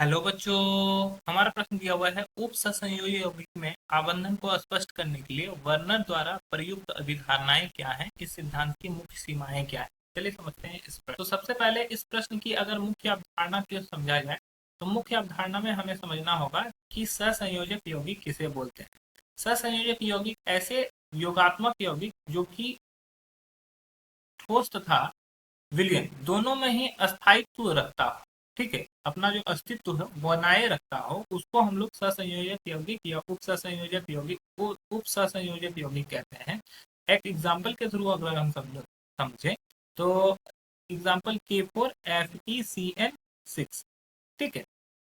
Hello बच्चों। हमारा प्रश्न दिया हुआ है उप सहसंयोजी यौगिक में आबंधन को स्पष्ट करने के लिए वर्नर द्वारा प्रयुक्त अभिधारणाएं क्या हैं, इस सिद्धांत की मुख्य सीमाएं क्या है। चलिए समझते हैं इस प्रश्न। तो सबसे पहले इस प्रश्न की अगर मुख्य अवधारणा को समझा जाए तो मुख्य अवधारणा में हमें समझना होगा कि सहसंयोजक यौगिक किसे बोलते हैं। सहसंयोजक यौगिक ऐसे योगात्मक यौगिक जो कि ठोस तथा विलयन दोनों में ही अस्थायित्व रखता हो, ठीक है, अपना जो अस्तित्व है बनाए रखता हो, उसको हम लोग सहसंयोजक यौगिक या उप सहसंयोजक यौगिक को उप सहसंयोजक यौगिक कहते हैं। एक एग्जाम्पल के थ्रू अगर हम समझे तो एग्जाम्पल K4FeCN6, ठीक है।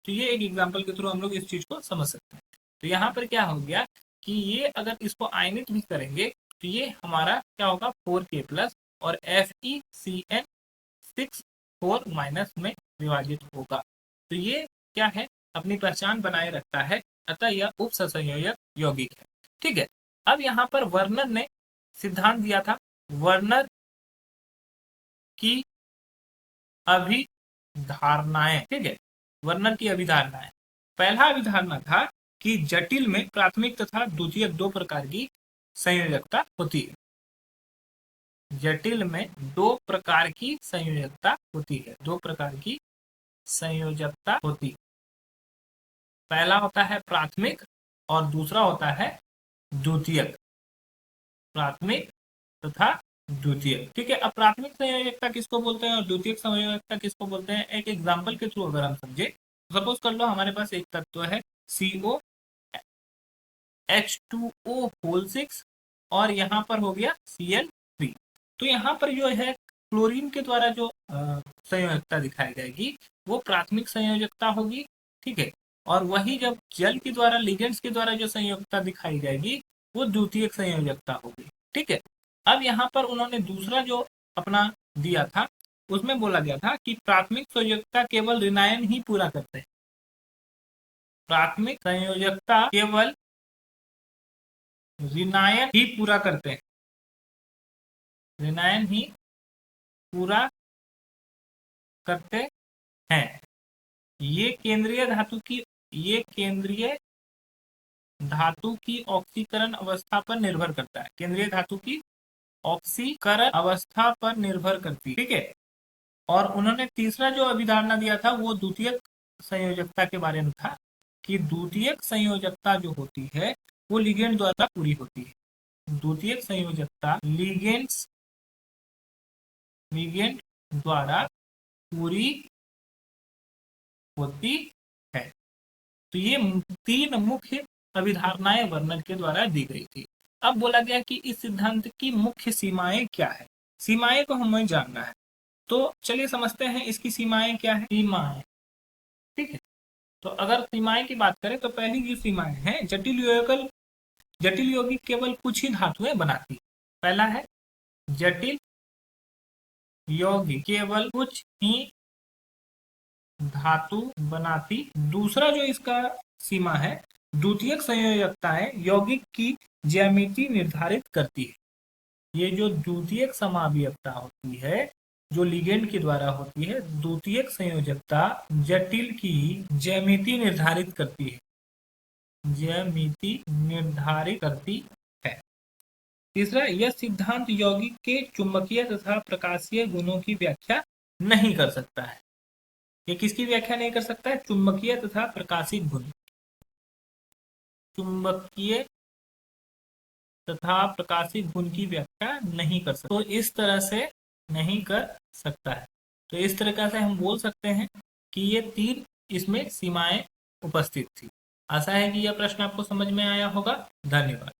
तो ये एक एग्जाम्पल के थ्रू हम लोग इस चीज को समझ सकते हैं। तो यहाँ पर क्या हो गया कि ये अगर इसको आयनित भी करेंगे तो ये हमारा क्या होगा 4K+ और FeCN6 4- में विभाजित होगा। तो ये क्या है, अपनी पहचान बनाए रखता है, अतः यह उप सहसंयोजक यौगिक है, ठीक है। अब यहाँ पर वर्नर ने सिद्धांत दिया था, वर्नर की अभिधारणाएं, ठीक है, वर्नर की अभिधारणाएं। पहला अभिधारणा था कि जटिल में प्राथमिक तथा द्वितीयक दो प्रकार की संयोजकता होती है। जटिल में दो प्रकार की संयोजकता होती है, दो प्रकार की संयोजकता होती है। पहला होता है प्राथमिक और दूसरा होता है द्वितीयक। प्राथमिक तथा द्वितीयक, ठीक है। अब प्राथमिक संयोजकता किसको बोलते हैं और द्वितीयक संयोजकता किसको बोलते हैं, एक एग्जांपल के थ्रू अगर हम समझे, सपोज कर लो हमारे पास एक तत्व है COH2O6 और यहाँ पर हो गया Cl3। तो यहाँ पर जो है क्लोरीन के द्वारा जो संयोजकता दिखाई जाएगी वो प्राथमिक संयोजकता होगी, ठीक है। और वही जब जल के द्वारा लिगेंड्स के द्वारा जो संयोजकता दिखाई जाएगी वो द्वितीयक संयोजकता होगी, ठीक है। अब यहाँ पर उन्होंने दूसरा जो अपना दिया था उसमें बोला गया था कि प्राथमिक संयोजकता केवल ऋणायन ही पूरा करते हैं। प्राथमिक संयोजकता केवल ऋणायन ही पूरा करते हैं, ऋणायन ही पूरा करते हैं। ये केंद्रीय धातु की ऑक्सीकरण अवस्था पर निर्भर करता है, केंद्रीय धातु की ऑक्सीकरण अवस्था पर निर्भर करती है, ठीक है। और उन्होंने तीसरा जो अभिधारणा दिया था वो द्वितीयक संयोजकता के बारे में था कि द्वितीयक संयोजकता जो होती है वो लिगेंड द्वारा पूरी होती है। द्वितीयक संयोजकता लिगेंड द्वारा पूरी होती है। तो ये तीन मुख्य अभिधारणाएं वर्नर के द्वारा दी गई थी। अब बोला गया कि इस सिद्धांत की मुख्य सीमाएं क्या है, सीमाएं को हमें जानना है। तो चलिए समझते हैं इसकी सीमाएं क्या है। सीमाएं, ठीक है। तो अगर सीमाएं की बात करें तो पहली जो सीमाएं हैं, जटिल यौगिक केवल कुछ ही धातुएं बनाती। पहला है जटिल यौगिक केवल कुछ ही धातु बनाती। दूसरा जो इसका सीमा है, द्वितीयक संयोजकताएं यौगिक की ज्यामिति निर्धारित करती है। ये जो द्वितीयक समावयवता होती है जो लिगेंड के द्वारा होती है, द्वितीयक संयोजकता जटिल की ज्यामिति निर्धारित करती है, ज्यामिति निर्धारित करती है। तीसरा, यह सिद्धांत यौगिक के चुंबकीय तथा प्रकाशीय गुणों की व्याख्या नहीं कर सकता है। ये किसकी व्याख्या नहीं कर सकता है, चुंबकीय तथा प्रकाशिक गुण, चुंबकीय तथा प्रकाशिक गुण की व्याख्या नहीं कर सकता। तो इस तरह से नहीं कर सकता है। तो इस तरीके से हम बोल सकते हैं कि ये तीन इसमें सीमाएं उपस्थित थी। आशा है कि यह प्रश्न आपको समझ में आया होगा। धन्यवाद।